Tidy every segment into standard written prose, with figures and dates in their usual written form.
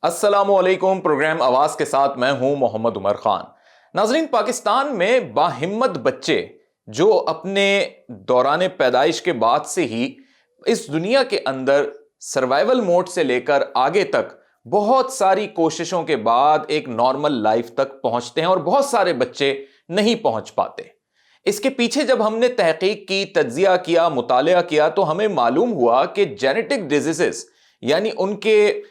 السلام علیکم. پروگرام آواز کے ساتھ میں ہوں محمد عمر خان. ناظرین، پاکستان میں باہمت بچے جو اپنے دوران پیدائش کے بعد سے ہی اس دنیا کے اندر سروائیول موڈ سے لے کر آگے تک بہت ساری کوششوں کے بعد ایک نارمل لائف تک پہنچتے ہیں، اور بہت سارے بچے نہیں پہنچ پاتے. اس کے پیچھے جب ہم نے تحقیق کی، تجزیہ کیا، مطالعہ کیا، تو ہمیں معلوم ہوا کہ جینیٹک ڈیزیزز، یعنی ان کے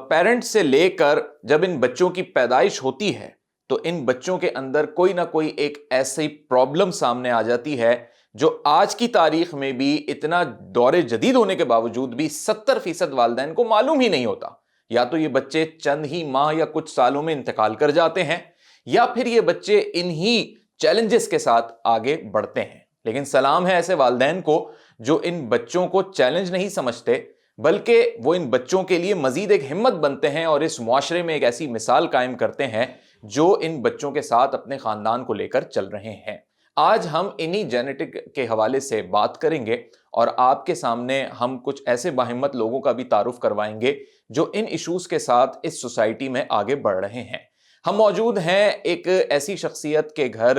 پیرنٹ سے لے کر جب ان بچوں کی پیدائش ہوتی ہے تو ان بچوں کے اندر کوئی نہ کوئی ایک ایسی پرابلم سامنے آ جاتی ہے جو آج کی تاریخ میں بھی اتنا دور جدید ہونے کے باوجود بھی 70% والدین کو معلوم ہی نہیں ہوتا. یا تو یہ بچے چند ہی ماہ یا کچھ سالوں میں انتقال کر جاتے ہیں، یا پھر یہ بچے انہی چیلنجز کے ساتھ آگے بڑھتے ہیں. لیکن سلام ہے ایسے والدین کو جو ان بچوں کو چیلنج نہیں سمجھتے، بلکہ وہ ان بچوں کے لیے مزید ایک ہمت بنتے ہیں اور اس معاشرے میں ایک ایسی مثال قائم کرتے ہیں جو ان بچوں کے ساتھ اپنے خاندان کو لے کر چل رہے ہیں. آج ہم انہی جینیٹک کے حوالے سے بات کریں گے، اور آپ کے سامنے ہم کچھ ایسے باہمت لوگوں کا بھی تعارف کروائیں گے جو ان ایشوز کے ساتھ اس سوسائٹی میں آگے بڑھ رہے ہیں. ہم موجود ہیں ایک ایسی شخصیت کے گھر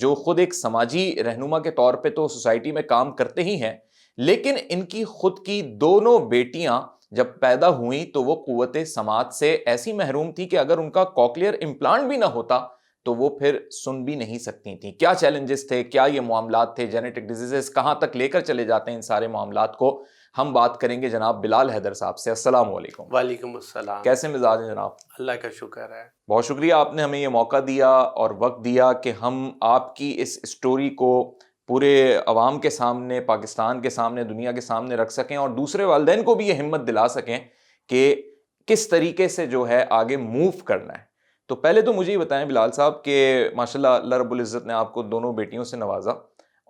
جو خود ایک سماجی رہنما کے طور پہ تو سوسائٹی میں کام کرتے ہی ہیں، لیکن ان کی خود کی دونوں بیٹیاں جب پیدا ہوئیں تو وہ قوت سماعت سے ایسی محروم تھی کہ اگر ان کا کوکلیئر امپلانٹ بھی نہ ہوتا تو وہ پھر سن بھی نہیں سکتی تھیں. کیا چیلنجز تھے، کیا یہ معاملات تھے، جینیٹک ڈیزیزز کہاں تک لے کر چلے جاتے ہیں ان سارے معاملات کو، ہم بات کریں گے جناب بلال حیدر صاحب سے. السلام علیکم. وعلیکم السلام. کیسے مزاج ہیں جناب؟ اللہ کا شکر ہے. بہت شکریہ، آپ نے ہمیں یہ موقع دیا اور وقت دیا کہ ہم آپ کی اس اسٹوری کو پورے عوام کے سامنے، پاکستان کے سامنے، دنیا کے سامنے رکھ سکیں، اور دوسرے والدین کو بھی یہ ہمت دلا سکیں کہ کس طریقے سے جو ہے آگے موو کرنا ہے. تو پہلے تو مجھے یہ بتائیں بلال صاحب کہ ماشاءاللہ اللہ رب العزت نے آپ کو دونوں بیٹیوں سے نوازا،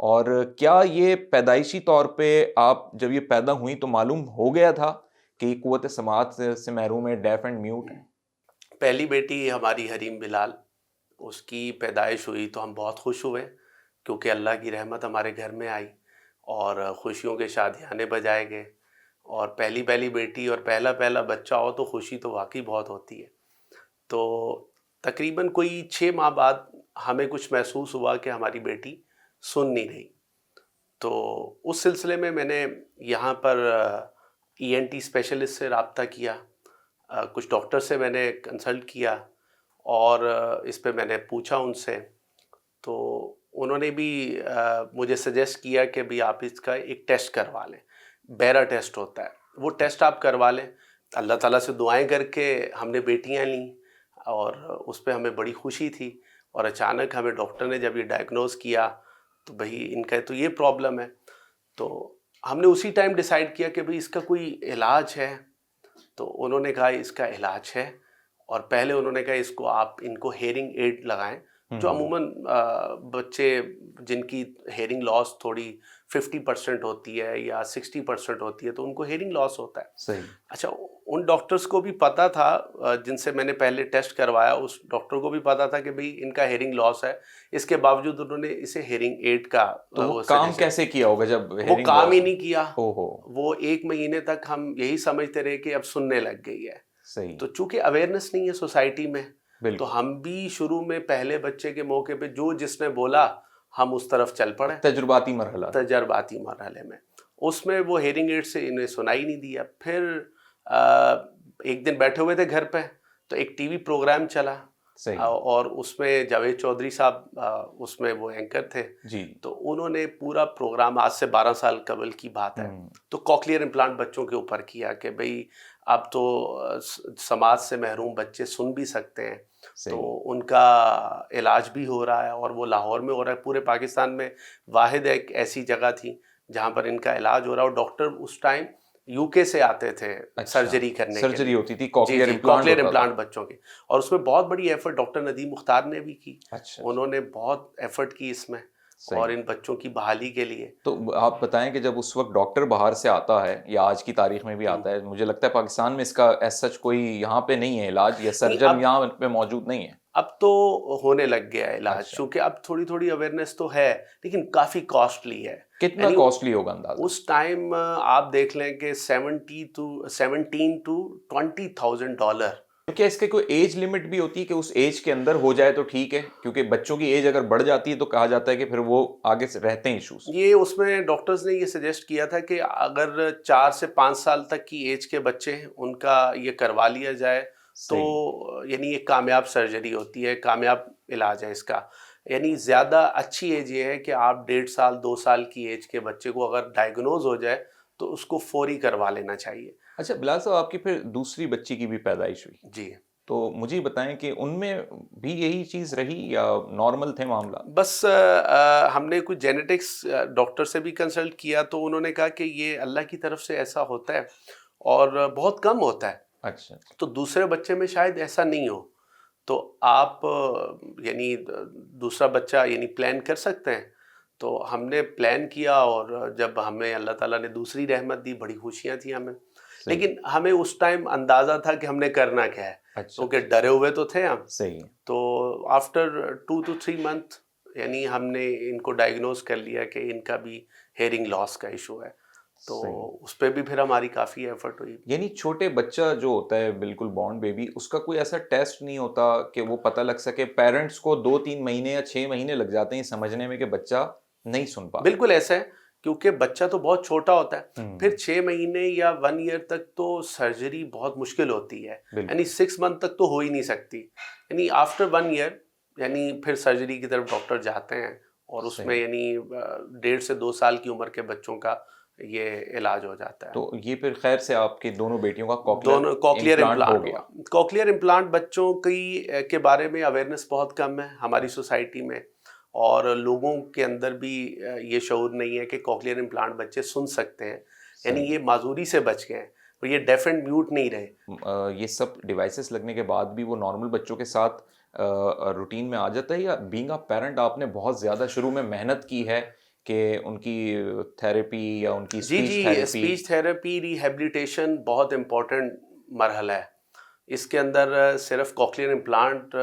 اور کیا یہ پیدائشی طور پہ آپ جب یہ پیدا ہوئیں تو معلوم ہو گیا تھا کہ یہ قوت سماعت سے محروم ہے، ڈیف اینڈ میوٹ ہے؟ پہلی بیٹی ہماری حریم بلال، اس کی پیدائش ہوئی تو ہم بہت خوش ہوئے، کیونکہ اللہ کی رحمت ہمارے گھر میں آئی اور خوشیوں کے شادیانے بجائے گئے. اور پہلی بیٹی اور پہلا بچہ ہو تو خوشی تو واقعی بہت ہوتی ہے. تو تقریباً کوئی 6 ماہ بعد ہمیں کچھ محسوس ہوا کہ ہماری بیٹی سن نہیں رہی. تو اس سلسلے میں نے یہاں پر ENT اسپیشلسٹ سے رابطہ کیا، کچھ ڈاکٹر سے میں نے کنسلٹ کیا، اور اس پہ میں نے پوچھا ان سے. تو انہوں نے بھی مجھے سجیسٹ کیا کہ بھی آپ اس کا ایک ٹیسٹ کروا لیں. بیرا ٹیسٹ ہوتا ہے، وہ ٹیسٹ آپ کروا لیں. اللہ تعالیٰ سے دعائیں کر کے ہم نے بیٹیاں لیں، اور اس پہ ہمیں بڑی خوشی تھی. اور اچانک ہمیں ڈاکٹر نے جب یہ ڈائگنوز کیا تو بھئی ان کا تو یہ پرابلم ہے. تو ہم نے اسی ٹائم ڈیسائیڈ کیا کہ بھئی اس کا کوئی علاج ہے. تو انہوں نے کہا اس کا علاج ہے، اور پہلے انہوں نے کہا اس کو آپ ان کو ہیئرنگ ایڈ لگائیں، جو عموماً بچے جن کی ہیئرنگ لاس تھوڑی 50% ہوتی ہے یا 60% ہوتی ہے تو ان کو ہیئرنگ لاس ہوتا ہے. صحیح. اچھا، ان ڈاکٹرز کو بھی پتہ تھا جن سے میں نے پہلے ٹیسٹ کروایا، اس ڈاکٹر کو بھی پتہ تھا کہ بھئی ان کا ہیئرنگ لاس ہے. اس کے باوجود انہوں نے اسے ہیئرنگ ایڈ کا تو وہ کام کیسے کیا ہوگا جب وہ کام ہی نہیں کیا. اوہو. وہ 1 مہینے تک ہم یہی سمجھتے رہے کہ اب سننے لگ گئی ہے. صحیح. تو چونکہ اویئرنیس نہیں ہے سوسائٹی میں، بالکل. تو ہم بھی شروع میں پہلے بچے کے موقع پہ جو جس نے بولا ہم اس طرف چل پڑے. تجرباتی مرحلے میں اس میں وہ ہیئرنگ ایڈ سے انہیں سنائی نہیں دیا. پھر ایک دن بیٹھے ہوئے تھے گھر پہ تو ایک ٹی وی پروگرام چلا. صحیح. اور اس میں جاوید چودھری صاحب اس میں وہ اینکر تھے. جی. تو انہوں نے پورا پروگرام، آج سے 12 سال قبل کی بات ہے، تو کوکلیئر امپلانٹ بچوں کے اوپر کیا کہ بھئی اب تو سماعت سے محروم بچے سن بھی سکتے ہیں. تو ان کا علاج بھی ہو رہا ہے، اور وہ لاہور میں ہو رہا ہے. پورے پاکستان میں واحد ایک ایسی جگہ تھی جہاں پر ان کا علاج ہو رہا ہے. اور ڈاکٹر اس ٹائم UK سے آتے تھے سرجری کرنے کے لیے. سرجری ہوتی تھی کوکلیئر امپلانٹ بچوں کی، اور اس میں بہت بڑی ایفرٹ ڈاکٹر ندیم مختار نے بھی کی. انہوں نے بہت ایفرٹ کی اس میں اور ان بچوں کی بحالی کے لیے. تو آپ بتائیں کہ جب اس وقت ڈاکٹر باہر سے آتا ہے یا آج کی تاریخ میں بھی آتا ہے، مجھے لگتا ہے پاکستان میں اس کا ایز سچ کوئی یہاں پہ نہیں ہے علاج، یا سرجن یہاں پہ موجود نہیں ہے. اب تو ہونے لگ گیا ہے علاج، چونکہ اب تھوڑی اویئرنیس تو ہے، لیکن کافی کاسٹلی ہے. کتنا کاسٹلی ہوگا اندازہ؟ اس ٹائم آپ دیکھ لیں کہ $17,000 to $20,000 تو کیا اس کے کوئی ایج لمٹ بھی ہوتی ہے کہ اس ایج کے اندر ہو جائے تو ٹھیک ہے؟ کیونکہ بچوں کی ایج اگر بڑھ جاتی ہے تو کہا جاتا ہے کہ پھر وہ آگے سے رہتے ہیں ایشوز. یہ اس میں ڈاکٹرز نے یہ سجیسٹ کیا تھا کہ اگر 4 سے 5 سال تک کی ایج کے بچے ہیں ان کا یہ کروا لیا جائے تو یعنی ایک کامیاب سرجری ہوتی ہے, کامیاب علاج ہے اس کا. یعنی زیادہ اچھی ایج یہ ہے کہ آپ 1.5 سال 2 سال کی ایج کے بچے کو اگر ڈائیگنوز ہو جائے تو اس کو فوری کروا لینا چاہیے. اچھا بلال صاحب, آپ کی پھر دوسری بچی کی بھی پیدائش ہوئی, جی, تو مجھے بتائیں کہ ان میں بھی یہی چیز رہی یا نارمل تھے معاملہ؟ بس ہم نے کچھ جینیٹکس ڈاکٹر سے بھی کنسلٹ کیا تو انہوں نے کہا کہ یہ اللہ کی طرف سے ایسا ہوتا ہے اور بہت کم ہوتا ہے. اچھا, تو دوسرے بچے میں شاید ایسا نہیں ہو, تو آپ یعنی دوسرا بچہ یعنی پلان کر سکتے ہیں. تو ہم نے پلان کیا اور جب ہمیں اللہ تعالیٰ نے دوسری رحمت دی, بڑی خوشیاں تھیں ہمیں. لیکن ہمیں اس ٹائم اندازہ تھا کہ ہم نے کرنا کیا ہے, کیونکہ ڈرے ہوئے تو تھے ہم. صحیح. تو آفٹر 2 to 3 month یعنی ہم نے ان کو ڈائیگنوز کر لیا کہ ان کا بھی ہیئرنگ لاس کا ایشو ہے. تو اس پہ بھی پھر ہماری کافی ایفرٹ ہوئی. یعنی چھوٹے بچہ جو ہوتا ہے بالکل بورن بیبی, اس کا کوئی ایسا ٹیسٹ نہیں ہوتا کہ وہ پتہ لگ سکے؟ پیرنٹس کو 2-3 مہینے یا 6 مہینے لگ جاتے ہیں سمجھنے میں کہ بچہ نہیں سن پا. بالکل ایسا ہے, کیونکہ بچہ تو بہت چھوٹا ہوتا ہے. پھر 6 مہینے یا 1 year تک تو سرجری بہت مشکل ہوتی ہے, یعنی 6 month تک تو ہو ہی نہیں سکتی. یعنی آفٹر 1 year یعنی پھر سرجری کی طرف ڈاکٹر جاتے ہیں اور اس میں یعنی 1.5 سے 2 سال کی عمر کے بچوں کا یہ علاج ہو جاتا ہے. تو یہ پھر خیر سے آپ کی دونوں بیٹیوں کا کوکلیئر امپلانٹ ہو گیا. کوکلیئر امپلانٹ بچوں کے بارے میں اویئرنیس بہت کم ہے ہماری سوسائٹی میں, اور لوگوں کے اندر بھی یہ شعور نہیں ہے کہ کوکلیئر امپلانٹ بچے سن سکتے ہیں, یعنی یہ معذوری سے بچ گئے ہیں, اور یہ ڈیف اینڈ میوٹ نہیں رہے. یہ سب ڈیوائسز لگنے کے بعد بھی وہ نارمل بچوں کے ساتھ روٹین میں آ جاتا ہے, یا بینگ اے پیرنٹ آپ نے بہت زیادہ شروع میں محنت کی ہے کہ ان کی تھیراپی یا ان کی اسپیچ تھیراپی ریہیبلیٹیشن بہت امپورٹنٹ مرحلہ ہے. اس کے اندر صرف کوکلیئر امپلانٹ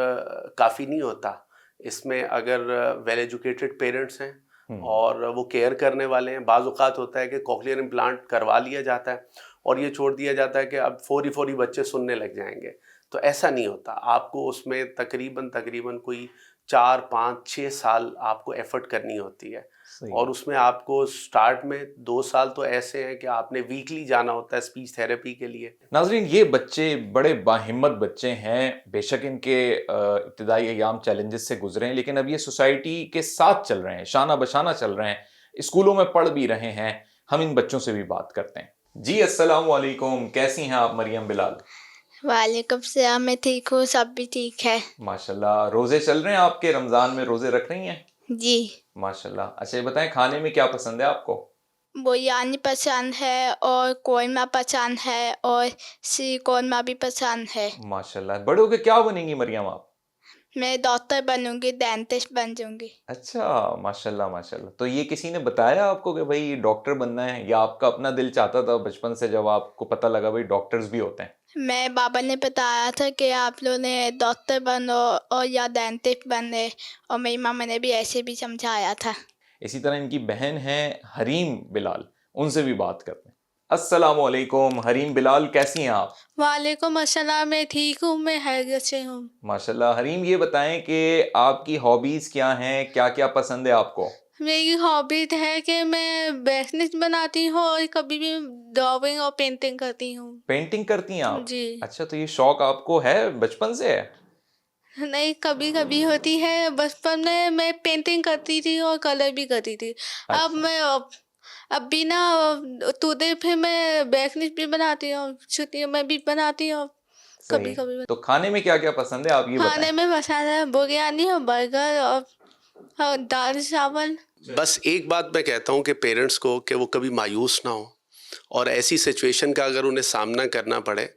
کافی نہیں ہوتا, اس میں اگر ویل ایجوکیٹڈ پیرنٹس ہیں اور وہ کیئر کرنے والے ہیں, بعض اوقات ہوتا ہے کہ کوکلیئر امپلانٹ کروا لیا جاتا ہے اور یہ چھوڑ دیا جاتا ہے کہ اب فوری بچے سننے لگ جائیں گے. تو ایسا نہیں ہوتا, آپ کو اس میں تقریباً کوئی 4 5 6 سال آپ کو ایفرٹ کرنی ہوتی ہے. اور اس میں آپ کو سٹارٹ میں 2 سال تو ایسے ہیں کہ آپ نے ویکلی جانا ہوتا ہے اسپیچ تھیراپی کے لیے. ناظرین, یہ بچے بڑے باہمت بچے ہیں, بے شک ان کے ابتدائی ایام چیلنجز سے گزرے ہیں, لیکن اب یہ سوسائٹی کے ساتھ چل رہے ہیں, شانہ بشانہ چل رہے ہیں, اسکولوں میں پڑھ بھی رہے ہیں. ہم ان بچوں سے بھی بات کرتے ہیں. جی السلام علیکم, کیسی ہیں آپ مریم بلال؟ وعلیکم السلام, میں ٹھیک ہوں, سب بھی ٹھیک ہے. ماشاءاللہ. روزے چل رہے ہیں آپ کے؟ رمضان میں روزے رکھ رہی ہیں؟ جی. ماشاءاللہ. اچھا یہ بتائیں, کھانے میں کیا پسند ہے آپ کو؟ بریانی پسند ہے اور قورمہ پسند ہے اور شیر قورمہ بھی پسند ہے. ماشاءاللہ. بڑے ہو کے کیا بنیں گی مریم آپ؟ میں ڈاکٹر بنوں گی, ڈینٹسٹ بن جاؤں گی. اچھا ماشاءاللہ ماشاءاللہ. تو یہ کسی نے بتایا آپ کو کہ بھائی ڈاکٹر بننا ہے, یا آپ کا اپنا دل چاہتا تھا بچپن سے جب آپ کو پتہ لگا بھائی ڈاکٹرز بھی ہوتے ہیں؟ میں بابا نے بتایا تھا کہ آپ لوگ نے ڈاکٹر بنو اور یا ڈینٹسٹ بنے, اور میری ماما نے بھی ایسے بھی سمجھایا تھا. اسی طرح ان کی بہن ہیں حریم بلال, ان سے بھی بات کرتے ہیں. السلام علیکم حریم بلال, کیسی ہیں آپ؟ وعلیکم السلام, میں ٹھیک ہوں, میں خیریت سے ہوں. ماشاءاللہ. حریم یہ بتائیں کہ آپ کی ہابیز کیا ہیں, کیا کیا پسند ہے آپ کو؟ میری ہابیز ہے کہ میں بزنس بناتی ہوں اور کبھی بھی ڈرائنگ اور پینٹنگ کرتی ہوں. پینٹنگ کرتی ہیں آپ؟ جی. اچھا, تو یہ شوق آپ کو ہے بچپن سے ہے؟ نہیں, کبھی کبھی ہوتی ہے. بچپن میں پینٹنگ کرتی تھی اور کلر بھی کرتی تھی. اب میں اب بھی نا ٹوڈے پھر میں بزنس بھی بناتی ہوں, چھٹیوں میں بھی بناتی ہوں کبھی کبھی. تو کھانے میں کیا کیا پسند ہے آپ یہ بتائیں؟ کھانے میں پسند ہے بریانی اور برگر اور دال چاول. بس ایک بات میں کہتا ہوں کہ پیرنٹس کو کہ وہ کبھی مایوس نہ ہو, اور ایسی سچویشن کا اگر انہیں سامنا کرنا پڑے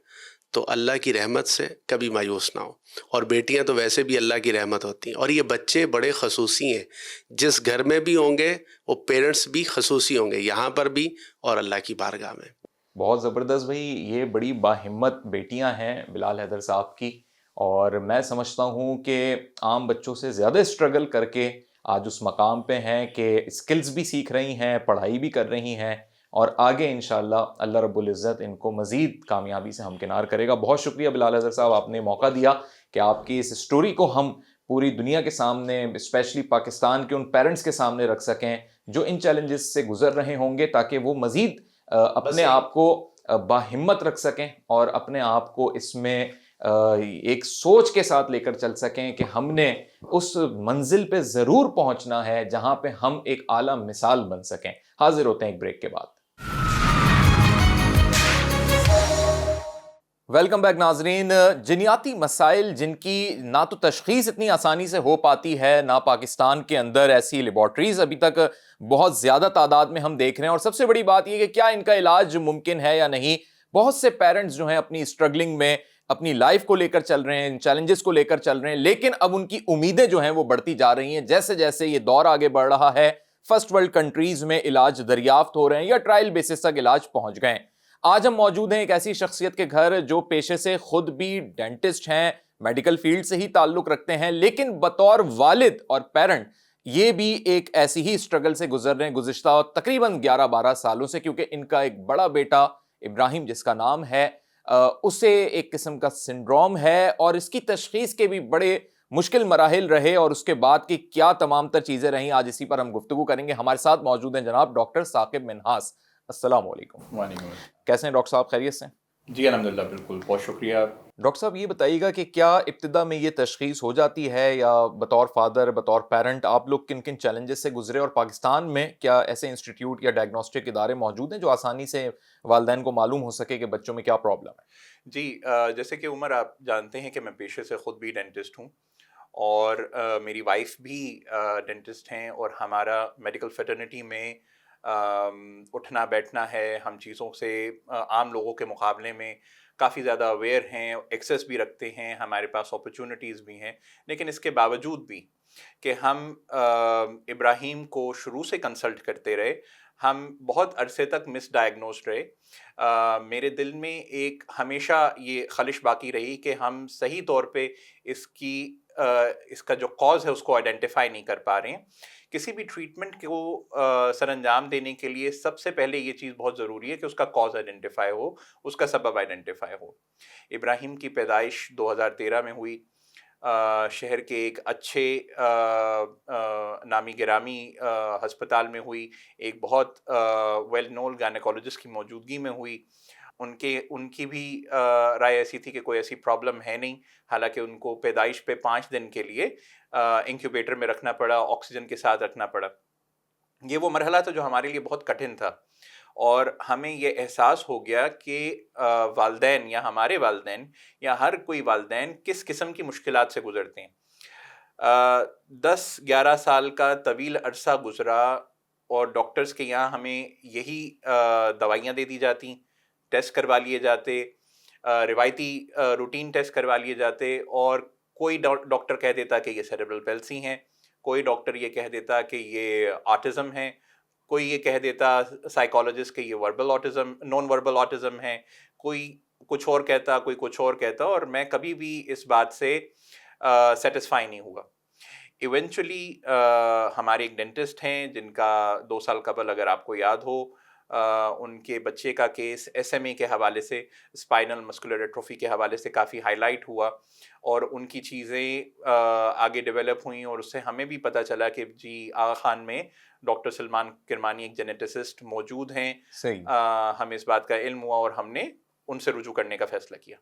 تو اللہ کی رحمت سے کبھی مایوس نہ ہو. اور بیٹیاں تو ویسے بھی اللہ کی رحمت ہوتی ہیں, اور یہ بچے بڑے خصوصی ہیں, جس گھر میں بھی ہوں گے وہ پیرنٹس بھی خصوصی ہوں گے, یہاں پر بھی اور اللہ کی بارگاہ میں. بہت زبردست بھائی, یہ بڑی باہمت بیٹیاں ہیں بلال حیدر صاحب کی, اور میں سمجھتا ہوں کہ عام بچوں سے زیادہ اسٹرگل کر کے آج اس مقام پہ ہیں کہ اسکلز بھی سیکھ رہی ہیں, پڑھائی بھی کر رہی ہیں, اور آگے انشاءاللہ اللہ رب العزت ان کو مزید کامیابی سے ہمکنار کرے گا. بہت شکریہ بلال اظہر صاحب, آپ نے موقع دیا کہ آپ کی اس سٹوری کو ہم پوری دنیا کے سامنے, اسپیشلی پاکستان کے ان پیرنٹس کے سامنے رکھ سکیں جو ان چیلنجز سے گزر رہے ہوں گے, تاکہ وہ مزید اپنے آپ کو باہمت رکھ سکیں اور اپنے آپ کو اس میں ایک سوچ کے ساتھ لے کر چل سکیں کہ ہم نے اس منزل پہ ضرور پہنچنا ہے جہاں پہ ہم ایک اعلیٰ مثال بن سکیں. حاضر ہوتے ہیں ایک بریک کے بعد. ویلکم بیک ناظرین. جنیاتی مسائل جن کی نہ تو تشخیص اتنی آسانی سے ہو پاتی ہے, نہ پاکستان کے اندر ایسی لیبارٹریز ابھی تک بہت زیادہ تعداد میں ہم دیکھ رہے ہیں, اور سب سے بڑی بات یہ کہ کیا ان کا علاج ممکن ہے یا نہیں. بہت سے پیرنٹس جو ہیں اپنی اسٹرگلنگ میں اپنی لائف کو لے کر چل رہے ہیں, ان چیلنجز کو لے کر چل رہے ہیں, لیکن اب ان کی امیدیں جو ہیں وہ بڑھتی جا رہی ہیں جیسے جیسے یہ دور آگے بڑھ رہا ہے. فرسٹ ورلڈ کنٹریز میں علاج دریافت ہو رہے ہیں یا ٹرائل بیسس تک علاج پہنچ گئے ہیں. آج ہم موجود ہیں ایک ایسی شخصیت کے گھر جو پیشے سے خود بھی ڈینٹسٹ ہیں, میڈیکل فیلڈ سے ہی تعلق رکھتے ہیں, لیکن بطور والد اور پیرنٹ یہ بھی ایک ایسی ہی اسٹرگل سے گزر رہے ہیں گزشتہ تقریباً 11-12 سالوں سے, کیونکہ ان کا ایک بڑا بیٹا ابراہیم جس کا نام ہے اسے ایک قسم کا سنڈروم ہے, اور اس کی تشخیص کے بھی بڑے مشکل مراحل رہے, اور اس کے بعد کی کیا تمام تر چیزیں رہیں آج اسی پر ہم گفتگو کریں گے. ہمارے ساتھ موجود ہیں جناب ڈاکٹر ثاقب منہاس. السلام علیکم. وعلیکم. کیسے ہیں ڈاکٹر صاحب, خیریت سے؟ جی الحمدللہ, بالکل, بہت شکریہ. ڈاکٹر صاحب یہ بتائیے گا کہ کیا ابتدا میں یہ تشخیص ہو جاتی ہے, یا بطور فادر بطور پیرنٹ آپ لوگ کن کن چیلنجز سے گزرے, اور پاکستان میں کیا ایسے انسٹیٹیوٹ یا ڈائگنوسٹک ادارے موجود ہیں جو آسانی سے والدین کو معلوم ہو سکے کہ بچوں میں کیا پرابلم ہے؟ جی جیسے کہ عمر آپ جانتے ہیں کہ میں پیشے سے خود بھی ڈینٹسٹ ہوں, اور میری وائف بھی ڈینٹسٹ ہیں, اور ہمارا میڈیکل فیٹرنیٹی میں اٹھنا بیٹھنا ہے. ہم چیزوں سے عام لوگوں کے مقابلے میں کافی زیادہ اویئر ہیں, ایکسیس بھی رکھتے ہیں, ہمارے پاس اپرچونٹیز بھی ہیں. لیکن اس کے باوجود بھی کہ ہم ابراہیم کو شروع سے کنسلٹ کرتے رہے, ہم بہت عرصے تک مس ڈائگنوزڈ رہے. میرے دل میں ایک ہمیشہ یہ خلش باقی رہی کہ ہم صحیح طور پہ اس کا جو کاز ہے اس کو آئیڈینٹیفائی نہیں کر پا رہے ہیں. کسی بھی ٹریٹمنٹ کو سر انجام دینے کے لیے سب سے پہلے یہ چیز بہت ضروری ہے کہ اس کا کاز آئیڈینٹیفائی ہو, اس کا سبب آئیڈینٹیفائی ہو. ابراہیم کی پیدائش 2013 میں ہوئی, شہر کے ایک اچھے نامی گرامی ہسپتال میں ہوئی, ایک بہت ویل نون گائنیکولوجسٹ کی موجودگی میں ہوئی. ان کی بھی رائے ایسی تھی کہ کوئی ایسی پرابلم ہے نہیں, حالانکہ ان کو پیدائش پہ 5 دن کے لیے انکیوبیٹر میں رکھنا پڑا, آکسیجن کے ساتھ رکھنا پڑا. یہ وہ مرحلہ تھا جو ہمارے لیے بہت کٹھن تھا, اور ہمیں یہ احساس ہو گیا کہ والدین یا ہمارے والدین یا ہر کوئی والدین کس قسم کی مشکلات سے گزرتے ہیں. 10-11 سال کا طویل عرصہ گزرا, اور ڈاکٹرز کے یہاں ہمیں یہی دوائیاں دے دی جاتی, ٹیسٹ کروا لیے جاتے, روایتی روٹین ٹیسٹ کروا لیے جاتے, اور کوئی ڈاکٹر کہہ دیتا کہ یہ سیریبرل پیلسی ہیں, کوئی ڈاکٹر یہ کہہ دیتا کہ یہ آٹزم ہے, کوئی یہ کہہ دیتا سائیکالوجسٹ کہ یہ verbal autism non verbal autism ہے, کوئی کچھ اور کہتا, کوئی کچھ اور کہتا, اور میں کبھی بھی اس بات سے سیٹسفائی نہیں ہوا. ایونچولی ہمارے ایک ڈینٹسٹ ہیں جن کا 2 سال قبل, اگر آپ کو یاد ہو, ان کے بچے کا کیس SMA کے حوالے سے, اسپائنل مسکولر ایٹروفی کے حوالے سے کافی ہائی لائٹ ہوا, اور ان کی چیزیں آگے ڈیولپ ہوئیں, اور اس سے ہمیں بھی پتہ چلا کہ جی آغا خان میں ڈاکٹر سلمان کرمانی ایک جینیٹسسٹ موجود ہیں. ہمیں اس بات کا علم ہوا, اور ہم نے ان سے رجوع کرنے کا فیصلہ کیا.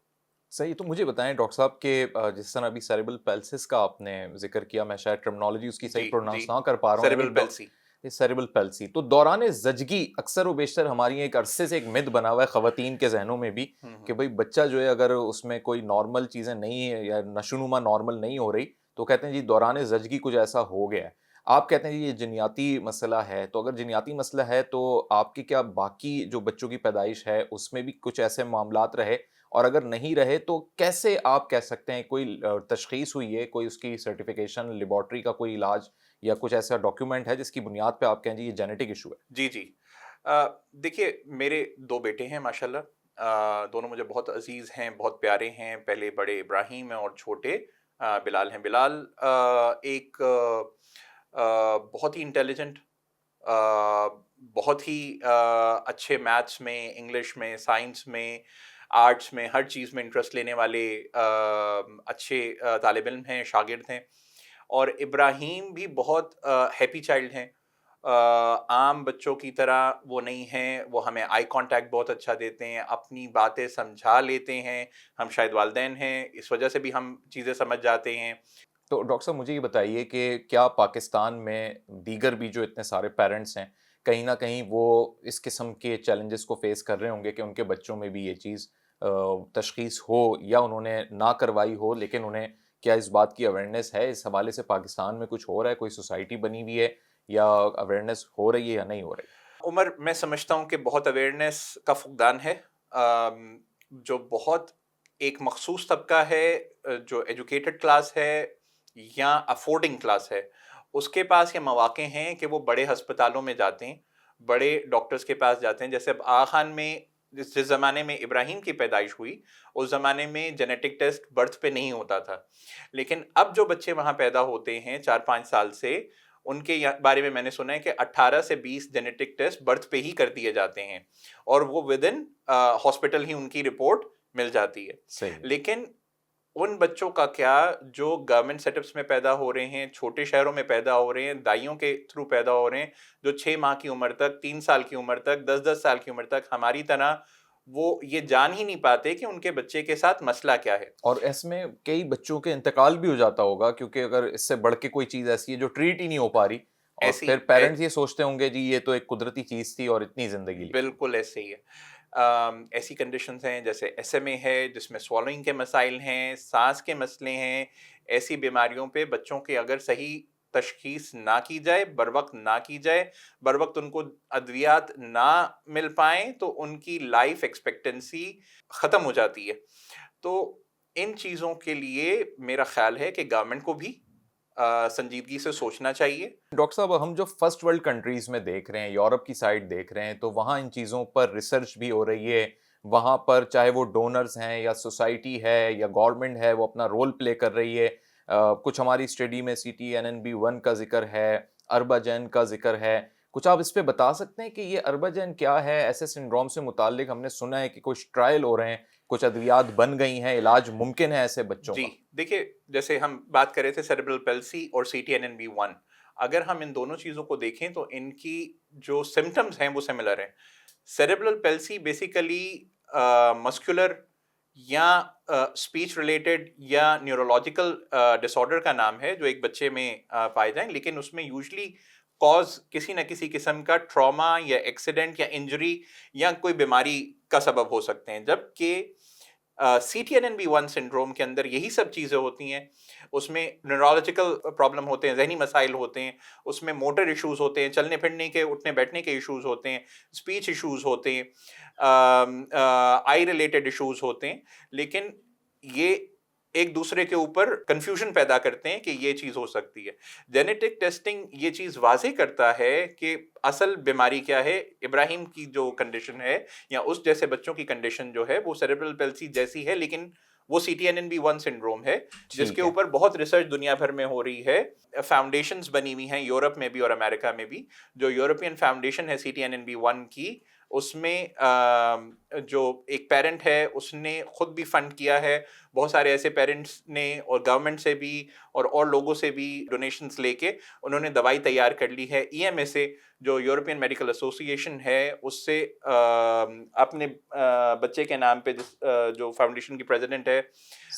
صحیح. تو مجھے بتائیں ڈاکٹر صاحب کہ جس طرح ابھی سیریبل پیلسس کا آپ نے ذکر کیا, میں شاید ٹرمنالوجی اس کی صحیح پروناؤنس نہ کر پا رہا ہوں, سیریبل پیلسی. سیریبل پیلسی تو دوران زچگی اکثر و بیشتر ہماری ایک عرصے سے ایک مت بنا ہوا ہے خواتین کے ذہنوں میں بھی کہ بھئی بچہ جو ہے اگر اس میں کوئی نارمل چیزیں نہیں ہے یا نشوونما نارمل نہیں ہو رہی تو کہتے ہیں جی دوران زچگی کچھ ایسا ہو گیا ہے. آپ کہتے ہیں جی یہ جنیاتی مسئلہ ہے, تو اگر جنیاتی مسئلہ ہے تو آپ کی کیا باقی جو بچوں کی پیدائش ہے اس میں بھی کچھ ایسے معاملات رہے, اور اگر نہیں رہے تو کیسے آپ کہہ سکتے ہیں کوئی تشخیص ہوئی ہے, کوئی اس کی سرٹیفیکیشن, لیبارٹری کا کوئی علاج یا کچھ ایسا ڈاکیومنٹ ہے جس کی بنیاد پہ آپ کہیں جی یہ جینیٹک ایشو ہے؟ جی دیکھیے میرے 2 بیٹے ہیں ماشاءاللہ, دونوں مجھے بہت عزیز ہیں, بہت پیارے ہیں. پہلے بڑے ابراہیم ہیں اور چھوٹے بلال ہیں. بلال ایک بہت ہی انٹیلیجنٹ, بہت ہی اچھے میتھس میں، انگلش میں، سائنس میں، آرٹس میں، ہر چیز میں انٹرسٹ لینے والے اچھے طالب علم ہیں، شاگرد ہیں. اور ابراہیم بھی بہت ہیپی چائلڈ ہیں. عام بچوں کی طرح وہ نہیں ہیں. وہ ہمیں آئی کانٹیکٹ بہت اچھا دیتے ہیں، اپنی باتیں سمجھا لیتے ہیں. ہم شاید والدین ہیں، اس وجہ سے بھی ہم چیزیں سمجھ جاتے ہیں. تو ڈاکٹر صاحب مجھے یہ بتائیے کہ کیا پاکستان میں دیگر بھی جو اتنے سارے پیرنٹس ہیں کہیں نہ کہیں وہ اس قسم کے چیلنجز کو فیس کر رہے ہوں گے کہ ان کے بچوں میں بھی یہ چیز تشخیص ہو یا انہوں نے نہ کروائی ہو، لیکن انہیں کیا اس بات کی اویئرنیس ہے؟ اس حوالے سے پاکستان میں کچھ ہو رہا ہے؟ کوئی سوسائٹی بنی ہوئی ہے یا اویئرنیس ہو رہی ہے یا نہیں ہو رہی؟ عمر، میں سمجھتا ہوں کہ بہت اویئرنیس کا فقدان ہے. جو بہت ایک مخصوص طبقہ ہے، جو ایجوکیٹڈ کلاس ہے یا افورڈنگ کلاس ہے، اس کے پاس یہ مواقع ہیں کہ وہ بڑے ہسپتالوں میں جاتے ہیں، بڑے ڈاکٹرز کے پاس جاتے ہیں. جیسے اب آغا خان میں جس زمانے میں ابراہیم کی پیدائش ہوئی، اس زمانے میں جینیٹک ٹیسٹ برتھ پہ نہیں ہوتا تھا. لیکن اب جو بچے وہاں پیدا ہوتے ہیں 4-5 سال سے، ان کے بارے میں نے سنا ہے کہ 18 سے 20 جینیٹک ٹیسٹ برتھ پہ ہی کر دیے جاتے ہیں، اور وہ ود ان ہاسپٹل ہی ان کی رپورٹ مل جاتی ہے. صحیح. لیکن ان بچوں کا کیا جو گورنمنٹ سیٹ اپس میں پیدا ہو رہے ہیں، چھوٹے شہروں میں پیدا ہو رہے ہیں، دائیوں کے تھرو پیدا ہو رہے ہیں، جو 6 ماہ کی عمر تک، 3 سال کی عمر تک، 10 سال کی عمر تک ہماری طرح وہ یہ جان ہی نہیں پاتے کہ ان کے بچے کے ساتھ مسئلہ کیا ہے. اور اس میں کئی بچوں کے انتقال بھی ہو جاتا ہوگا، کیونکہ اگر اس سے بڑھ کے کوئی چیز ایسی ہے جو ٹریٹ ہی نہیں ہو پا رہی، اور پھر پیرنٹس یہ سوچتے ہوں گے جی یہ تو ایک قدرتی چیز تھی اور اتنی زندگی لی. بالکل ایسے ہی ہے. ایسی کنڈیشنز ہیں جیسے ایس ایم اے ہے، جس میں سوالوئنگ کے مسائل ہیں، سانس کے مسئلے ہیں. ایسی بیماریوں پہ بچوں کے اگر صحیح تشخیص نہ کی جائے، بر وقت نہ کی جائے، بر وقت ان کو ادویات نہ مل پائیں، تو ان کی لائف ایکسپیکٹنسی ختم ہو جاتی ہے. تو ان چیزوں کے لیے میرا خیال ہے کہ گورنمنٹ کو بھی سنجیدگی سے سوچنا چاہیے. ڈاکٹر صاحب ہم جو فرسٹ ورلڈ کنٹریز میں دیکھ رہے ہیں، یورپ کی سائڈ دیکھ رہے ہیں، تو وہاں ان چیزوں پر ریسرچ بھی ہو رہی ہے. وہاں پر چاہے وہ ڈونرز ہیں یا سوسائٹی ہے یا گورنمنٹ ہے، وہ اپنا رول پلے کر رہی ہے. کچھ ہماری اسٹڈی میں CTNNB1 کا ذکر ہے، ارباجین کا ذکر ہے. کچھ آپ اس پہ بتا سکتے ہیں کہ یہ ارباجین کیا ہے؟ ایسے سنڈروم سے متعلق ہم نے سنا ہے کہ کچھ ٹرائل ہو رہے ہیں، کچھ ادویات بن گئی ہیں، علاج ممکن ہے ایسے بچوں کا. جی دیکھیے، جیسے ہم بات کر رہے تھے سیریبرل پیلسی اور CTNNB1، اگر ہم ان دونوں چیزوں کو دیکھیں تو ان کی جو سمٹمز ہیں وہ سملر ہیں. سیریبرل پیلسی بیسیکلی مسکولر یا اسپیچ ریلیٹڈ یا نیورولوجیکل ڈس آرڈر کا نام ہے، جو ایک بچے میں پائے جائیں، لیکن اس میں یوزلی کاز کسی نہ کسی قسم کا ٹراما یا ایکسیڈنٹ یا انجری یا کوئی بیماری کا سبب ہو سکتے ہیں. جبکہ CTNNB1 سنڈروم کے اندر یہی سب چیزیں ہوتی ہیں. اس میں نیورولوجیکل پرابلم ہوتے ہیں، ذہنی مسائل ہوتے ہیں، اس میں موٹر ایشوز ہوتے ہیں، چلنے پھرنے کے، اٹھنے بیٹھنے کے ایشوز ہوتے ہیں، اسپیچ ایشوز ہوتے ہیں، آئی ریلیٹڈ ایشوز ہوتے ہیں. لیکن یہ ایک دوسرے کے اوپر کنفیوژن پیدا کرتے ہیں کہ یہ چیز ہو سکتی ہے. جینیٹک ٹیسٹنگ یہ چیز واضح کرتا ہے کہ اصل بیماری کیا ہے. ابراہیم کی جو کنڈیشن ہے یا اس جیسے بچوں کی کنڈیشن جو ہے وہ سیریبرل پیلسی جیسی ہے، لیکن وہ CTNNB1 سنڈروم ہے، جس کے اوپر بہت ریسرچ دنیا بھر میں ہو رہی ہے. فاؤنڈیشنز بنی ہوئی ہیں یورپ میں بھی اور امریکہ میں بھی. جو یورپین فاؤنڈیشن ہے CTNNB1 کی، اس میں جو ایک پیرنٹ ہے اس نے خود بھی فنڈ کیا ہے. بہت سارے ایسے پیرنٹس نے اور گورنمنٹ سے بھی اور لوگوں سے بھی ڈونیشنز لے کے انہوں نے دوائی تیار کر لی ہے. EMA سے، جو یورپین میڈیکل ایسوسی ایشن ہے، اس سے اپنے بچے کے نام پہ جو فاؤنڈیشن کی پریزیڈنٹ ہے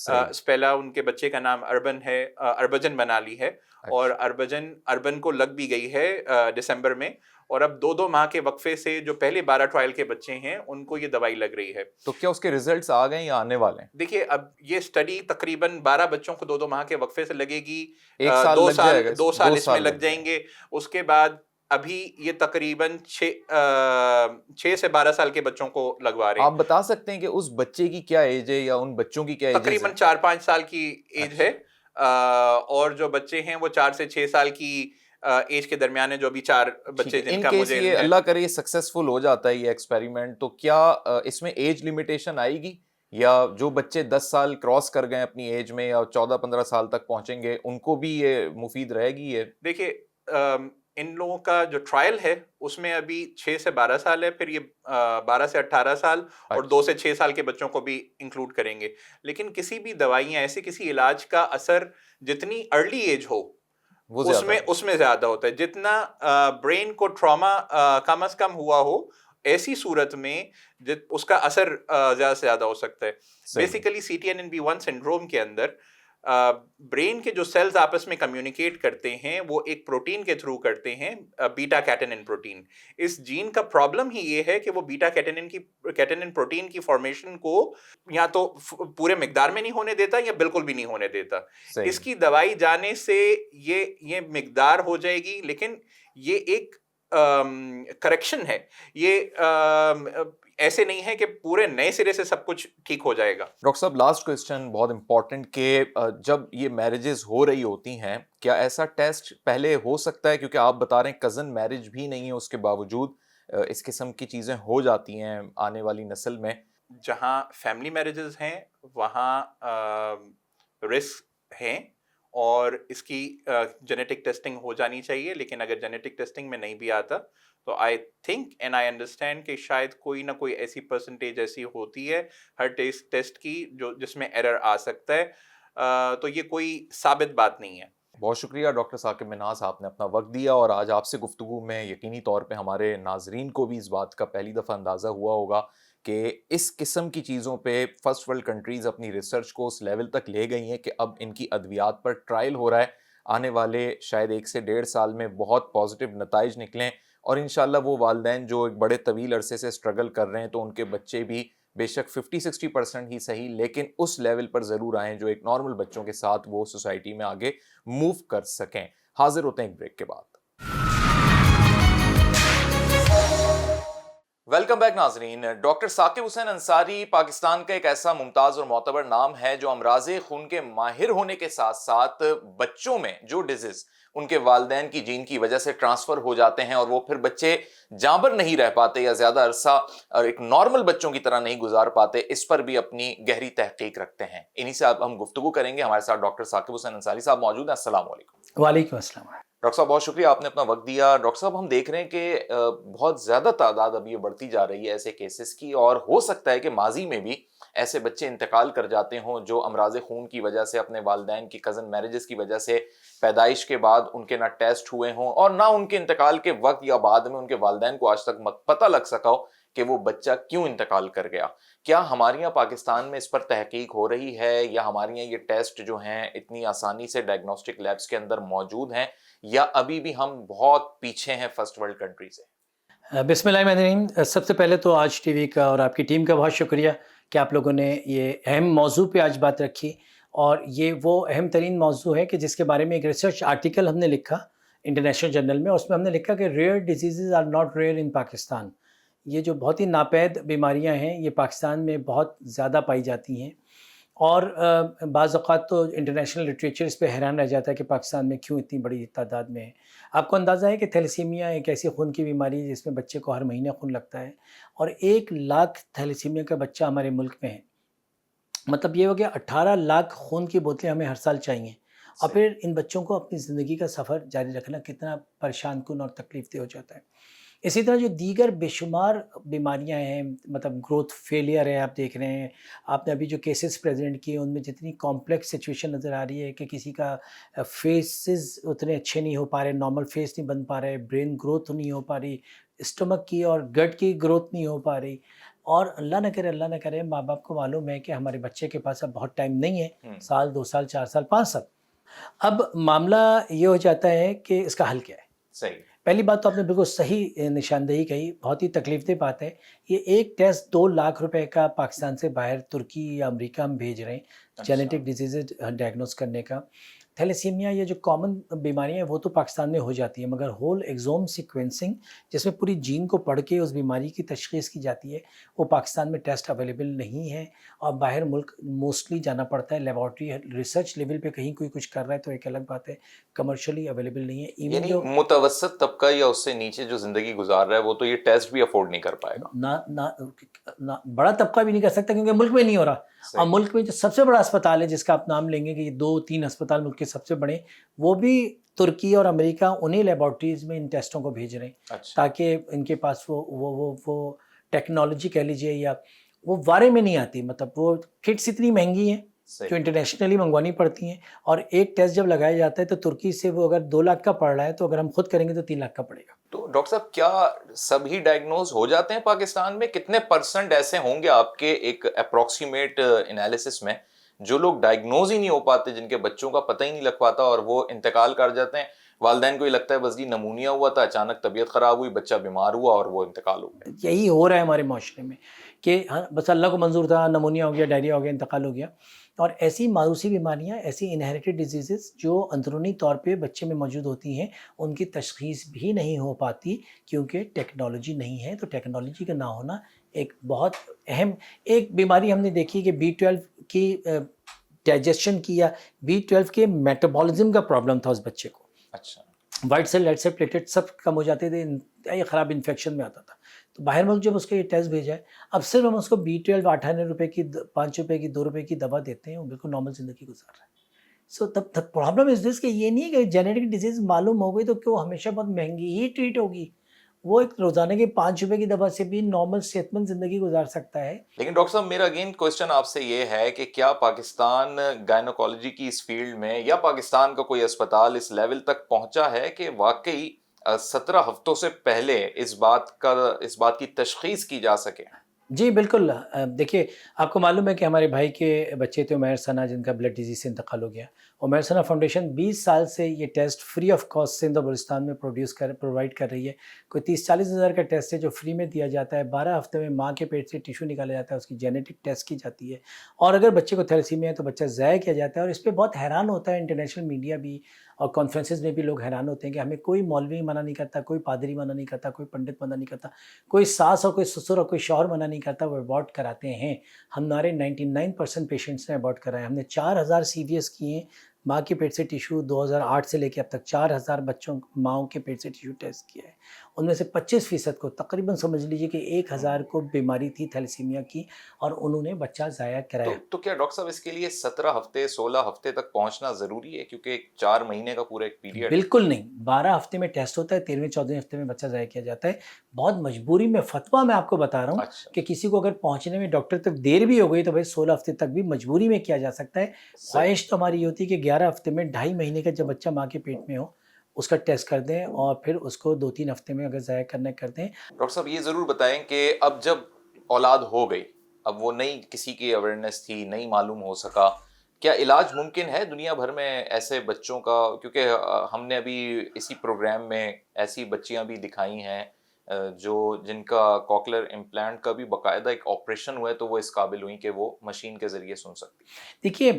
اسپیلا، ان کے بچے کا نام اربن ہے، اربجن بنا لی ہے. اور اربن کو لگ بھی گئی ہے دسمبر میں، اور اب 2 ماہ کے وقفے سے جو پہلے 12 ٹرائل کے بچے ہیں ان کو یہ دوائی لگ رہی ہے. تو کیا اس کے ریزلٹس آ گئے یا آنے والے ہیں؟ دیکھیے، اب یہ اسٹڈی تقریباً 12 بچوں کو 2 ماہ کے وقفے سے لگے گی. 2 سال اس میں لگ جائیں گے. اس کے بعد ابھی یہ تقریباً 6 سے 12 سال کے بچوں کو لگوا رہے ہیں. آپ بتا سکتے ہیں کہ اس بچے کی کیا ایج ہے یا ان بچوں کی کیا ایج ہے؟ تقریباً 4-5 سال کی ایج ہے، اور جو بچے ہیں وہ 4 سے 6 سال کی ایج کے درمیان ہے. جو ابھی 4 بچے جن کا مجھے یہ اللہ کرے یہ سکسیسفل ہو جاتا ہے یہ ایکسپیریمنٹ، تو کیا اس میں ایج لمیٹیشن آئے گی، یا جو بچے 10 سال کراس کر گئے اپنی ایج میں یا 14-15 سال تک پہنچیں گے ان کو بھی یہ مفید رہے گی؟ یہ دیکھیے، ان لوگوں کا جو ٹرائل ہے اس میں ابھی 6 سے 12 سال ہے, پھر یہ 12 سے 18 سال اور 2 سے 6 سال کے بچوں کو بھی انکلوڈ کریں گے. لیکن کسی بھی دوائیاں ایسے کسی علاج کا اثر جتنی ارلی ایج ہو اس میں زیادہ ہوتا ہے, جتنا برین کو ٹراما کم از کم ہوا ہو ایسی صورت میں اس کا اثر زیادہ سے زیادہ ہو سکتا ہے. بیسیکلی CTNNB1 سنڈروم کے اندر برین کے جو سیلز آپس میں کمیونیکیٹ کرتے ہیں وہ ایک پروٹین کے تھرو کرتے ہیں, بیٹا کیٹنن پروٹین. اس جین کا پرابلم ہی یہ ہے کہ وہ بیٹا کیٹنن پروٹین کی فارمیشن کو یا تو پورے مقدار میں نہیں ہونے دیتا یا بالکل بھی نہیں ہونے دیتا. اس کی دوائی جانے سے یہ مقدار ہو جائے گی, لیکن یہ ایک کریکشن ہے, یہ ایسے نہیں ہے کہ پورے نئے سرے سے سب کچھ ٹھیک ہو جائے گا. ڈاکٹر صاحب لاسٹ کوسچن بہت امپورٹنٹ, کہ جب یہ میرجز ہو رہی ہوتی ہیں کیا ایسا ٹیسٹ پہلے ہو سکتا ہے, کیونکہ آپ بتا رہے ہیں کزن میرج بھی نہیں ہے اس کے باوجود اس قسم کی چیزیں ہو جاتی ہیں آنے والی نسل میں؟ جہاں فیملی میرجز ہیں وہاں رسک ہیں اور اس کی جینیٹک ٹیسٹنگ ہو جانی چاہیے, لیکن اگر جینیٹک ٹیسٹنگ میں نہیں بھی آتا تو I think and I understand کہ شاید کوئی نہ کوئی ایسی پرسنٹیج ایسی ہوتی ہے ہر ٹیسٹ کی جس میں ایرر آ سکتا ہے, تو یہ کوئی ثابت بات نہیں ہے. بہت شکریہ ڈاکٹر ثاقب منہاس, آپ نے اپنا وقت دیا, اور آج آپ سے گفتگو میں یقینی طور پہ ہمارے ناظرین کو بھی اس بات کا پہلی دفعہ اندازہ ہوا ہوگا کہ اس قسم کی چیزوں پہ فرسٹ ورلڈ کنٹریز اپنی ریسرچ کو اس لیول تک لے گئی ہیں کہ اب ان کی ادویات پر ٹرائل ہو رہا ہے. آنے والے شاید 1 سے 1.5 سال میں بہت پازیٹیو نتائج نکلیں, اور انشاءاللہ وہ والدین جو ایک بڑے طویل عرصے سے اسٹرگل کر رہے ہیں تو ان کے بچے بھی بے شک 50-60% ہی صحیح لیکن اس لیول پر ضرور آئیں جو ایک نارمل بچوں کے ساتھ وہ سوسائٹی میں آگے موو کر سکیں. حاضر ہوتے ہیں ایک بریک کے بعد. ویلکم بیک ناظرین. ڈاکٹر ثاقب حسین انصاری پاکستان کا ایک ایسا ممتاز اور معتبر نام ہے جو امراض خون کے ماہر ہونے کے ساتھ ساتھ بچوں میں جو ڈیزیز ان کے والدین کی جین کی وجہ سے ٹرانسفر ہو جاتے ہیں اور وہ پھر بچے جانبر نہیں رہ پاتے یا زیادہ عرصہ اور ایک نارمل بچوں کی طرح نہیں گزار پاتے, اس پر بھی اپنی گہری تحقیق رکھتے ہیں. انہی سے اب ہم گفتگو کریں گے. ہمارے ساتھ ڈاکٹر ثاقب حسین انصاری صاحب موجود ہیں. السلام علیکم. وعلیکم السلام. ڈاکٹر صاحب بہت شکریہ, آپ نے اپنا وقت دیا. ڈاکٹر صاحب ہم دیکھ رہے ہیں کہ بہت زیادہ تعداد اب یہ بڑھتی جا رہی ہے ایسے کیسز کی, اور ہو سکتا ہے کہ ماضی میں بھی ایسے بچے انتقال کر جاتے ہوں جو امراض خون کی وجہ سے, اپنے والدین کی کزن میرجز کی وجہ سے پیدائش کے بعد ان کے نہ ٹیسٹ ہوئے ہوں اور نہ ان کے انتقال کے وقت یا بعد میں ان کے والدین کو آج تک پتہ لگ سکا ہو کہ وہ بچہ کیوں انتقال کر گیا. کیا ہمارے یہاں پاکستان میں اس پر تحقیق ہو رہی ہے, یا ہمارے یہاں یہ ٹیسٹ جو ہیں اتنی آسانی سے ڈائگنوسٹک لیبس کے اندر موجود ہیں, یا ابھی بھی ہم بہت پیچھے ہیں فرسٹ ورلڈ کنٹری سے؟ بسم اللہ الرحمن الرحیم. سب سے پہلے تو آج ٹی وی کا اور آپ کی ٹیم کا بہت شکریہ کہ آپ لوگوں نے یہ اہم موضوع پہ آج بات رکھی, اور یہ وہ اہم ترین موضوع ہے کہ جس کے بارے میں ایک ریسرچ آرٹیکل ہم نے لکھا انٹرنیشنل جرنل میں. اس میں ہم نے لکھا کہ rare diseases are not rare in Pakistan. یہ جو بہت ہی ناپید بیماریاں ہیں یہ پاکستان میں بہت زیادہ پائی جاتی ہیں, اور بعض اوقات تو انٹرنیشنل لٹریچر اس پہ حیران رہ جاتا ہے کہ پاکستان میں کیوں اتنی بڑی تعداد میں ہے. آپ کو اندازہ ہے کہ تھیلیسیمیا ایک ایسی خون کی بیماری ہے جس میں بچے کو ہر مہینے خون لگتا ہے, اور 1 لاکھ تھیلیسیمیا کا بچہ ہمارے ملک میں ہے. مطلب یہ ہو گیا 18 لاکھ خون کی بوتلیں ہمیں ہر سال چاہیے, اور پھر ان بچوں کو اپنی زندگی کا سفر جاری رکھنا کتنا پریشان کن اور تکلیف دہ ہو جاتا ہے. اسی طرح جو دیگر بے شمار بیماریاں ہیں, مطلب گروتھ فیلئر ہے, آپ دیکھ رہے ہیں, آپ نے ابھی جو کیسز پریزنٹ کیے ان میں جتنی کمپلیکس سچویشن نظر آ رہی ہے کہ کسی کا فیسز اتنے اچھے نہیں ہو پا رہے, نارمل فیس نہیں بن پا رہے, برین گروتھ نہیں ہو پا رہی, اسٹمک کی اور گٹ کی گروتھ نہیں ہو پا رہی, اور اللہ نہ کرے ماں باپ کو معلوم ہے کہ ہمارے بچے کے پاس اب بہت ٹائم نہیں ہے, 1 سال 2 سال 4 سال 5 سال. اب معاملہ یہ ہو جاتا ہے کہ اس کا حل کیا ہے. صحیح. پہلی بات تو آپ نے بالکل صحیح نشاندہی کہی, بہت ہی تکلیف دہ بات ہے. یہ ایک ٹیسٹ 2 لاکھ روپے کا پاکستان سے باہر ترکی یا امریکہ ہم بھیج رہے ہیں جینیٹک ڈیزیز ڈائگنوز کرنے کا. تھیلیسیمیا یہ جو کامن بیماریاں ہیں وہ تو پاکستان میں ہو جاتی ہیں, مگر ہول ایگزوم سیکوینسنگ جس میں پوری جین کو پڑھ کے اس بیماری کی تشخیص کی جاتی ہے وہ پاکستان میں ٹیسٹ اویلیبل نہیں ہے, اور باہر ملک موسٹلی جانا پڑتا ہے. لیبارٹری ریسرچ لیول پہ کہیں کوئی کچھ کر رہا ہے تو ایک الگ بات ہے, کمرشلی اویلیبل نہیں ہے. ایون جو متوسط طبقہ یا اس سے نیچے جو زندگی گزار رہا ہے وہ تو یہ ٹیسٹ بھی افورڈ نہیں کر پائے گا. نہ بڑا طبقہ بھی نہیں کر سکتا کیونکہ ملک میں نہیں ہو رہا. اور ملک میں جو سب سے بڑا اسپتال ہے جس کا آپ نام لیں گے کہ یہ 2-3 ہسپتال ملک کے سب سے بڑے، وہ بھی ترکی اور امریکہ انہیں لیبارٹریز میں ان ٹیسٹوں کو بھیج رہے ہیں اچھا تاکہ ان کے پاس وہ ٹیکنالوجی کہہ لیجیے یا وہ وارے میں نہیں آتی، مطلب وہ کٹس اتنی مہنگی ہیں جو صحیح. انٹرنیشنلی منگوانی پڑتی ہیں، اور ایک ٹیسٹ جب لگایا جاتا ہے تو ترکی سے وہ اگر 2 لاکھ کا پڑ رہا ہے تو اگر ہم خود کریں گے تو 3 لاکھ کا پڑے گا. تو ڈاکٹر صاحب کیا سبھی ڈائگنوز ہو جاتے ہیں پاکستان میں؟ کتنے پرسنٹ ایسے ہوں گے آپ کے ایک اپروکسیمیٹ انالیسس میں جو لوگ ڈائگنوز ہی نہیں ہو پاتے، جن کے بچوں کا پتہ ہی نہیں لگ پاتا اور وہ انتقال کر جاتے ہیں؟ والدین کو یہ لگتا ہے بس جی نمونیا ہوا تھا، اچانک طبیعت خراب ہوئی، بچہ بیمار ہوا اور وہ انتقال ہو گیا. یہی ہو رہا ہے ہمارے معاشرے میں کہ بس اللہ کو منظور تھا، نمونیا ہو گیا، ڈائریا ہو گیا، انتقال ہو گیا. اور ایسی ماروثی بیماریاں، ایسی انہیریٹڈ ڈیزیزز جو اندرونی طور پہ بچے میں موجود ہوتی ہیں، ان کی تشخیص بھی نہیں ہو پاتی کیونکہ ٹیکنالوجی نہیں ہے. تو ٹیکنالوجی کا نہ ہونا ایک بہت اہم ایک بیماری ہم نے دیکھی کہ B12 کی ڈائجیشن کی یا B12 کے میٹابولزم کا پرابلم تھا اس بچے کو. اچھا white cell red cell platelet سب کم ہو جاتے تھے، انتہائی خراب انفیکشن میں آتا تھا. تو باہر ملک جب اس کا یہ ٹیسٹ بھیجا ہے، اب صرف ہم اس کو B12 98 روپے کی 5 روپے کی 2 روپے کی دوا دیتے ہیں، وہ بالکل نارمل زندگی گزار رہا ہے. سو تب پرابلم از دس کہ یہ نہیں ہے کہ جینیٹک ڈیزیز معلوم ہو گئی تو کیوں ہمیشہ بہت مہنگی ہی ٹریٹ ہوگی. وہ ایک روزانہ کی 5 روپے کی دوا سے بھی نارمل صحت مند زندگی گزار سکتا ہے. لیکن ڈاکٹر صاحب میرا اگین کوشچن آپ سے یہ ہے کہ کیا پاکستان گائنوکالوجی کی اس فیلڈ میں یا پاکستان کا کوئی اسپتال اس لیول تک پہنچا ہے کہ واقعی 17 ہفتوں سے پہلے اس بات کی تشخیص کی جا سکے؟ جی بالکل. دیکھیے آپ کو معلوم ہے کہ ہمارے بھائی کے بچے تھے عمیر ثنا، جن کا بلڈ ڈیزیز سے انتقال ہو گیا. عمیر ثنا فاؤنڈیشن 20 سال سے یہ test free of cost Sindh اور بلوچستان میں پرووائڈ کر رہی ہے. کوئی 30-40 ہزار کا ٹیسٹ ہے جو فری میں دیا جاتا ہے. 12 ہفتے میں ماں کے پیٹ سے ٹیشو نکالا جاتا ہے، اس کی جینیٹک ٹیسٹ کی جاتی ہے، اور اگر بچے کو تھیلیسیمیا ہے تو بچہ ضائع کیا جاتا ہے. اور اس پہ بہت حیران ہوتا ہے انٹرنیشنل میڈیا بھی اور کانفرنسز میں بھی لوگ حیران ہوتے ہیں کہ ہمیں کوئی مولوی منع نہیں کرتا، کوئی پادری منع نہیں کرتا، کوئی پنڈت منع نہیں کرتا، کوئی ساس اور کوئی سسر اور کوئی شوہر منع نہیں کرتا، وہ ابارٹ کراتے ہیں. ہمارے 99% پیشنٹس نے ابارٹ کرایا. ہم نے 4000 CVS کیے ہیں ماں کے پیٹ سے ٹیشو. 2008 سے لے کے اب تک 4000 بچوں ماؤں کے پیٹ سے ٹیشو ٹیسٹ کیا ہے. ان میں سے 25% کو تقریباً سمجھ لیجئے کہ 1000 کو بیماری تھی تھیلیسیمیا کی، اور انہوں نے بچہ ضائع کرایا. تو کیا ڈاکٹر صاحب اس کے لیے 17 ہفتے 16 ہفتے تک پہنچنا ضروری ہے؟ کیونکہ 4 مہینے کا پورا ایک پیریڈ. بالکل نہیں. 12 ہفتے میں ٹیسٹ ہوتا ہے، 13ویں 14ویں ہفتے میں بچہ ضائع کیا جاتا ہے. بہت مجبوری میں فتویٰ میں آپ کو بتا رہا ہوں اچھا کہ کسی کو اگر پہنچنے میں ڈاکٹر تک دیر بھی ہو گئی تو بھائی 16 ہفتے تک بھی مجبوری میں کیا جا سکتا ہے. خواہش تو ہماری یہ ہوتی ہے کہ 11 ہفتے میں 2.5 مہینے کا جب بچہ ماں کے پیٹ میں ہو اس کا ٹیسٹ کر دیں، اور پھر اس کو 2-3 ہفتے میں اگر ضائع کرنا کر دیں. ڈاکٹر صاحب یہ ضرور بتائیں کہ اب جب اولاد ہو گئی، اب وہ نئی کسی کی اویئرنیس تھی، نہیں معلوم ہو سکا، کیا علاج ممکن ہے دنیا بھر میں ایسے بچوں کا؟ کیونکہ ہم نے ابھی اسی پروگرام میں ایسی بچیاں بھی دکھائی ہیں جن کا کوکلر امپلانٹ کا بھی باقاعدہ ایک آپریشن ہوا ہے تو وہ اس قابل ہوئی کہ وہ مشین کے ذریعے سن سکتی. دیکھیے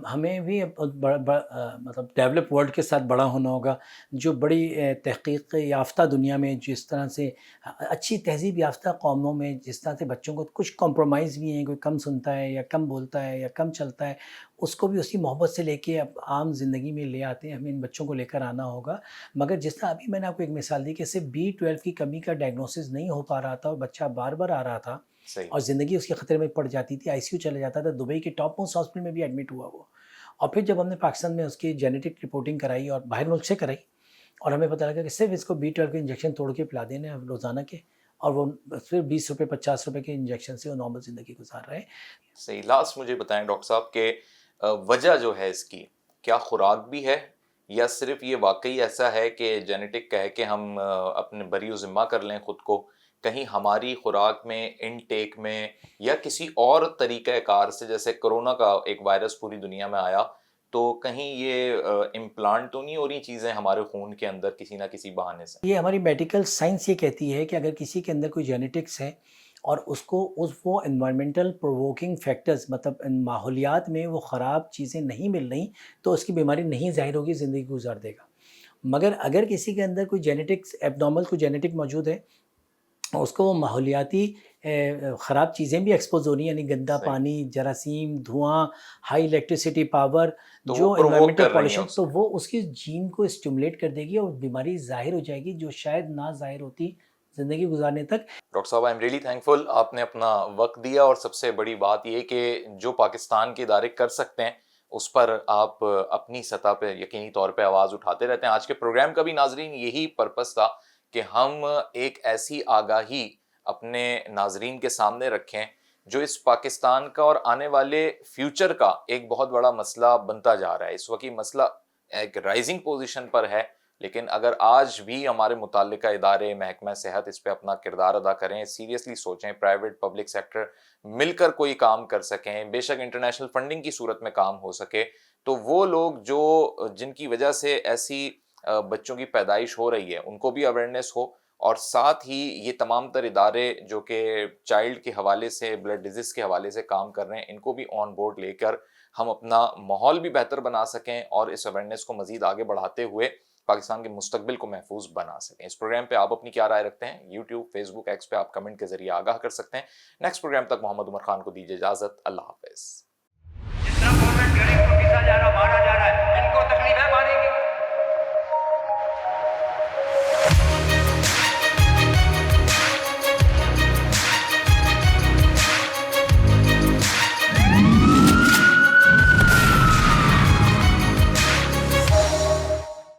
ہمیں بھی مطلب ڈیولپ ورلڈ کے ساتھ بڑا ہونا ہوگا. جو بڑی تحقیق یافتہ دنیا میں جس طرح سے اچھی تہذیب یافتہ قوموں میں جس طرح سے بچوں کو کچھ کمپرومائز بھی ہیں، کوئی کم سنتا ہے یا کم بولتا ہے یا کم چلتا ہے، اس کو بھی اسی محبت سے لے کے اب عام زندگی میں لے آتے ہیں. ہمیں ان بچوں کو لے کر آنا ہوگا. مگر جس طرح ابھی میں نے آپ کو ایک مثال دی کہ صرف B12 کی کمی کا ڈائگنوسس نہیں ہو پا رہا تھا اور بچہ بار بار آ رہا تھا صحیح. اور زندگی اس کے خطرے میں پڑ جاتی تھی، ICU چلا جاتا تھا. دبئی کے ٹاپ موسٹ ہاسپٹل میں بھی ایڈمٹ ہوا وہ. اور پھر جب ہم نے پاکستان میں اس کی جینیٹک رپورٹنگ کرائی اور باہر ملک سے کرائی، اور ہمیں پتہ لگا کہ صرف اس کو B12 کے انجیکشن توڑ کے پلا دینے روزانہ کے، اور وہ صرف 20 روپے 50 روپے کے انجیکشن سے وہ نارمل زندگی گزار رہے ہیں. صحیح. لاسٹ مجھے بتائیں ڈاکٹر صاحب کہ وجہ جو ہے اس کی کیا خوراک بھی ہے، یا صرف یہ واقعی ایسا ہے کہ جینیٹک کہہ کے ہم اپنے بری و ذمہ کر لیں خود کو؟ کہیں ہماری خوراک میں، انٹیک میں، یا کسی اور طریقہ کار سے، جیسے کرونا کا ایک وائرس پوری دنیا میں آیا، تو کہیں یہ امپلانٹ تو نہیں ہو رہی چیزیں ہمارے خون کے اندر کسی نہ کسی بہانے سے؟ یہ ہماری میڈیکل سائنس یہ کہتی ہے کہ اگر کسی کے اندر کوئی جینیٹکس ہے اور اس کو وہ انوائرمنٹل پرووکنگ فیکٹرز، مطلب ان ماحولیات میں وہ خراب چیزیں نہیں مل رہی، تو اس کی بیماری نہیں ظاہر ہوگی، زندگی گزار دے گا. مگر اگر کسی کے اندر کوئی جینیٹکس ایب نارمل کوئی جینیٹک موجود ہے، اس کو وہ ماحولیاتی خراب چیزیں بھی ایکسپوز ہو رہی ہیں، یعنی گندا پانی، جراثیم، دھواں، ہائی الیکٹریسٹی پاور، جو انوائرمنٹل پالیوشن، تو وہ اس کی جین کو اسٹیمولیٹ کر دے گی اور بیماری ظاہر ہو جائے گی جو شاید نہ ظاہر ہوتی زندگی گزارنے تک. ڈاکٹر صاحب آئی ایم ریئلی تھینکفل، آپ نے اپنا وقت دیا، اور سب سے بڑی بات یہ کہ جو پاکستان کے ادارے کر سکتے ہیں اس پر آپ اپنی سطح پہ یقینی طور پہ آواز اٹھاتے رہتے ہیں. آج کے پروگرام کا بھی ناظرین یہی پرپس تھا کہ ہم ایک ایسی آگاہی اپنے ناظرین کے سامنے رکھیں جو اس پاکستان کا اور آنے والے فیوچر کا ایک بہت بڑا مسئلہ بنتا جا رہا ہے. اس وقت یہ مسئلہ ایک رائزنگ پوزیشن پر ہے، لیکن اگر آج بھی ہمارے متعلقہ ادارے، محکمہ صحت اس پہ اپنا کردار ادا کریں، سیریسلی سوچیں، پرائیویٹ پبلک سیکٹر مل کر کوئی کام کر سکیں، بے شک انٹرنیشنل فنڈنگ کی صورت میں کام ہو سکے، تو وہ لوگ جن کی وجہ سے ایسی بچوں کی پیدائش ہو رہی ہے ان کو بھی اویئرنیس ہو، اور ساتھ ہی یہ تمام تر ادارے جو کہ چائلڈ کے حوالے سے، بلڈ ڈیزیز کے حوالے سے کام کر رہے ہیں، ان کو بھی آن بورڈ لے کر ہم اپنا ماحول بھی بہتر بنا سکیں اور اس اویئرنیس کو مزید آگے بڑھاتے ہوئے پاکستان کے مستقبل کو محفوظ بنا سکیں. اس پروگرام پہ آپ اپنی کیا رائے رکھتے ہیں؟ یوٹیوب، فیس بک، ایکس پہ آپ کمنٹ کے ذریعے آگاہ کر سکتے ہیں. نیکسٹ پروگرام تک محمد عمر خان کو دیجیے اجازت. اللہ حافظ. جس طرح گورنمنٹ گریب کو پیسا جا رہا، مارا جا رہا ہے، ان کو تکلیف ہے ماری